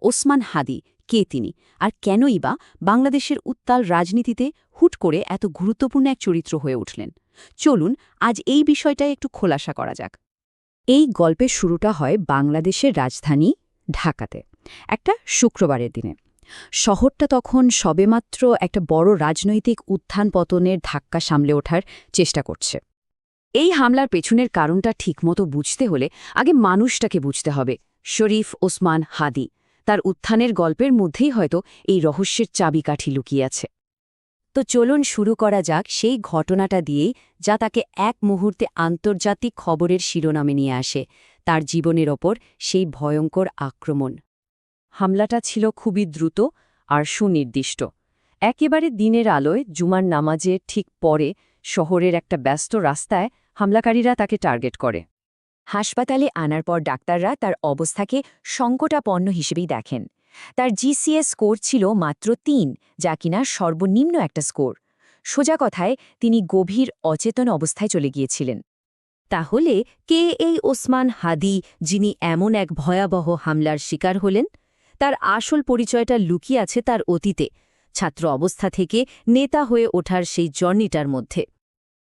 ওসমান হাদি কে তিনি, আর কেনই বা বাংলাদেশের উত্তাল রাজনীতিতে হুট করে এত গুরুত্বপূর্ণ এক চরিত্র হয়ে উঠলেন? চলুন আজ এই বিষয়টাই একটু খোলাসা করা যাক। এই গল্পের শুরুটা হয় বাংলাদেশের রাজধানী ঢাকাতে, একটা শুক্রবারের দিনে। শহরটা তখন সবেমাত্র একটা বড় রাজনৈতিক উত্থান পতনের ধাক্কা সামলে ওঠার চেষ্টা করছে। এই হামলার পেছনের কারণটা ঠিকমতো বুঝতে হলে আগে মানুষটাকে বুঝতে হবে, শরীফ ওসমান হাদি। তার উত্থানের গল্পের মধ্যেই হয়তো এই রহস্যের চাবিকাঠি লুকিয়ে আছে। তো চলুন শুরু করা যাক সেই ঘটনাটা দিয়েই, যা তাকে এক মুহূর্তে আন্তর্জাতিক খবরের শিরোনামে নিয়ে আসে, তার জীবনের ওপর সেই ভয়ঙ্কর আক্রমণ। হামলাটা ছিল খুবই দ্রুত আর সুনির্দিষ্ট। একেবারে দিনের আলোয় জুমার নামাজের ঠিক পরে শহরের একটা ব্যস্ত রাস্তায় হামলাকারীরা তাকে টার্গেট করে। হাসপাতালে আনার পর ডাক্তাররা তার অবস্থাকে সংকটাপন্ন হিসেবেই দেখেন। তার জিসিএস স্কোর ছিল মাত্র ৩, যা কিনা সর্বনিম্ন একটা স্কোর। সোজা কথায় তিনি গভীর অচেতন অবস্থায় চলে গিয়েছিলেন। তাহলে কে এই ওসমান হাদি, যিনি এমন এক ভয়াবহ হামলার শিকার হলেন? তার আসল পরিচয়টা লুকিয়ে আছে তার অতীতে, ছাত্র অবস্থা থেকে নেতা হয়ে ওঠার সেই জার্নিটার মধ্যে।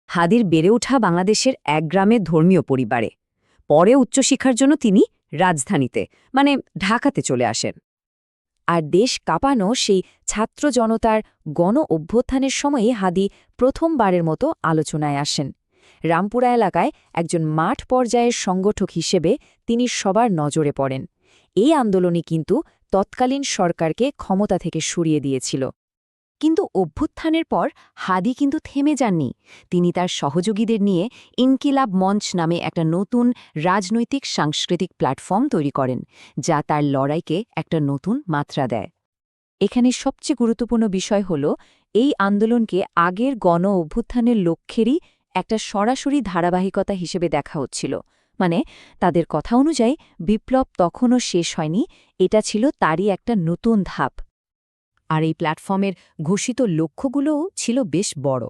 হাদির বেড়ে ওঠা বাংলাদেশের এক গ্রামের ধর্মীয় পরিবারে। পরে উচ্চশিক্ষার জন্য তিনি রাজধানীতে, মানে ঢাকাতে চলে আসেন। আর দেশ কাঁপানো সেই ছাত্র জনতার গণ অভ্যুত্থানের সময়ে হাদি প্রথমবারের মতো আলোচনায় আসেন। রামপুরা এলাকায় একজন মাঠ পর্যায়ের সংগঠক হিসেবে তিনি সবার নজরে পড়েন। এই আন্দোলনই কিন্তু তৎকালীন সরকারকে ক্ষমতা থেকে সরিয়ে দিয়েছিল। কিন্তু অভ্যুত্থানের পর হাদি কিন্তু থেমে যাননি। তিনি তার সহযোগীদের নিয়ে ইনকিলাব মঞ্চ নামে একটা নতুন রাজনৈতিক সাংস্কৃতিক প্ল্যাটফর্ম তৈরি করেন, যা তার লড়াইকে একটা নতুন মাত্রা দেয়। এখানে সবচেয়ে গুরুত্বপূর্ণ বিষয় হল, এই আন্দোলনকে আগের গণ অভ্যুত্থানের লক্ষ্যেরই একটা সরাসরি ধারাবাহিকতা হিসেবে দেখা হচ্ছিল। মানে তাদের কথা অনুযায়ী বিপ্লব তখনও শেষ হয়নি, এটা ছিল তারই একটা নতুন ধাপ। আর এই প্ল্যাটফর্মের ঘোষিত লক্ষ্যগুলোও ছিল বেশ বড়।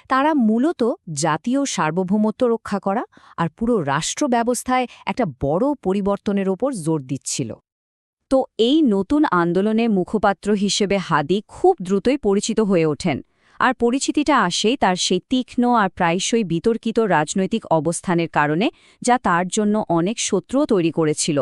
তারা মূলত জাতীয় সার্বভৌমত্ব রক্ষা করা আর পুরো রাষ্ট্র ব্যবস্থায় একটা বড় পরিবর্তনের ওপর জোর দিচ্ছিল। তো এই নতুন আন্দোলনে মুখপাত্র হিসেবে হাদি খুব দ্রুতই পরিচিত হয়ে ওঠেন। আর পরিচিতিটা আসেই তার সেই তীক্ষ্ণ আর প্রায়শই বিতর্কিত রাজনৈতিক অবস্থানের কারণে, যা তার জন্য অনেক শত্রুও তৈরি করেছিল।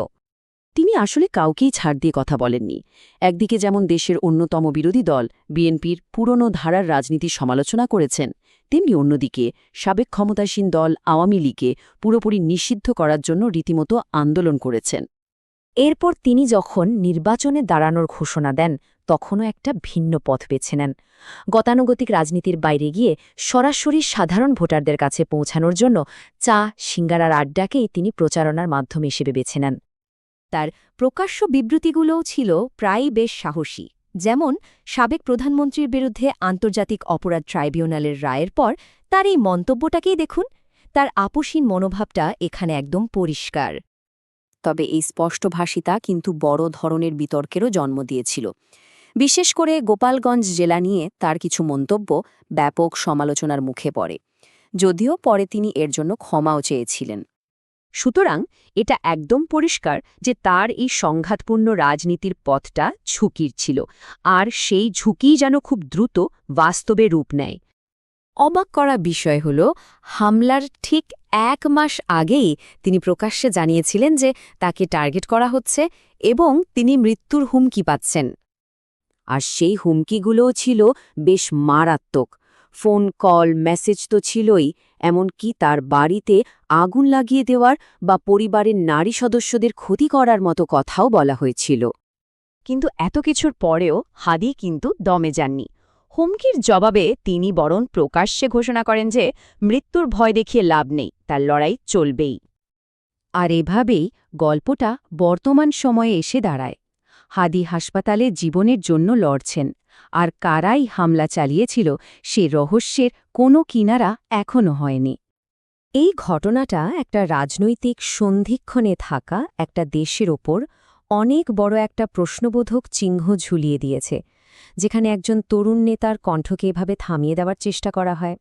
তিনি আসলে কাউকেই ছাড় দিয়ে কথা বলেননি। একদিকে যেমন দেশের অন্যতম বিরোধী দল বিএনপির পুরনো ধারার রাজনীতির সমালোচনা করেছেন, তেমনি অন্যদিকে সাবেক ক্ষমতাসীন দল আওয়ামী লীগকে পুরোপুরি নিষিদ্ধ করার জন্য রীতিমতো আন্দোলন করেছেন। এরপর তিনি যখন নির্বাচনে দাঁড়ানোর ঘোষণা দেন, তখনও একটা ভিন্ন পথ বেছে নেন। গতানুগতিক রাজনীতির বাইরে গিয়ে সরাসরি সাধারণ ভোটারদের কাছে পৌঁছানোর জন্য চা সিঙ্গারার আড্ডাকেই তিনি প্রচারণার মাধ্যম হিসেবে বেছে নেন। তার প্রকাশ্য বিবৃতিগুলোও ছিল প্রায়ই বেশ সাহসী। যেমন সাবেক প্রধানমন্ত্রীর বিরুদ্ধে আন্তর্জাতিক অপরাধ ট্রাইব্যুনালের রায়ের পর তার এই মন্তব্যটাকেই দেখুন। তার আপোষহীন মনোভাবটা এখানে একদম পরিষ্কার। তবে এই স্পষ্টভাষিতা কিন্তু বড় ধরনের বিতর্কেরও জন্ম দিয়েছিল। বিশেষ করে গোপালগঞ্জ জেলা নিয়ে তার কিছু মন্তব্য ব্যাপক সমালোচনার মুখে পড়ে, যদিও পরে তিনি এর জন্য ক্ষমাও চেয়েছিলেন। সুতরাং এটা একদম পরিষ্কার যে তার এই সংঘাতপূর্ণ রাজনীতির পথটা ঝুঁকির ছিল, আর সেই ঝুঁকিই যেন খুব দ্রুত বাস্তবে রূপ নেয়। অবাক করা বিষয় হল, হামলার ঠিক 1 মাস আগেই তিনি প্রকাশ্যে জানিয়েছিলেন যে তাকে টার্গেট করা হচ্ছে এবং তিনি মৃত্যুর হুমকি পাচ্ছেন। আর সেই হুমকিগুলোও ছিল বেশ মারাত্মক। ফোন কল, মেসেজ তো ছিলই, এমনকি তার বাড়িতে আগুন লাগিয়ে দেওয়ার বা পরিবারের নারী সদস্যদের ক্ষতি করার মতো কথাও বলা হয়েছিল। কিন্তু এত কিছুর পরেও হাদি কিন্তু দমে যাননি। হুমকির জবাবে তিনি বরং প্রকাশ্যে ঘোষণা করেন যে মৃত্যুর ভয় দেখিয়ে লাভ নেই, তার লড়াই চলবেই। আর এভাবেই গল্পটা বর্তমান সময়ে এসে দাঁড়ায়। হাদি হাসপাতালে জীবনের জন্য লড়ছেন, আর কারাই হামলা চালিয়েছিল সে রহস্যের কোনো কিনারা এখনও হয়নি। এই ঘটনাটা একটা রাজনৈতিক সন্ধিক্ষণে থাকা একটা দেশের ওপর অনেক বড় একটা প্রশ্নবোধক চিহ্ন ঝুলিয়ে দিয়েছে, যেখানে একজন তরুণ নেতার কণ্ঠকে এভাবে থামিয়ে দেওয়ার চেষ্টা করা হয়।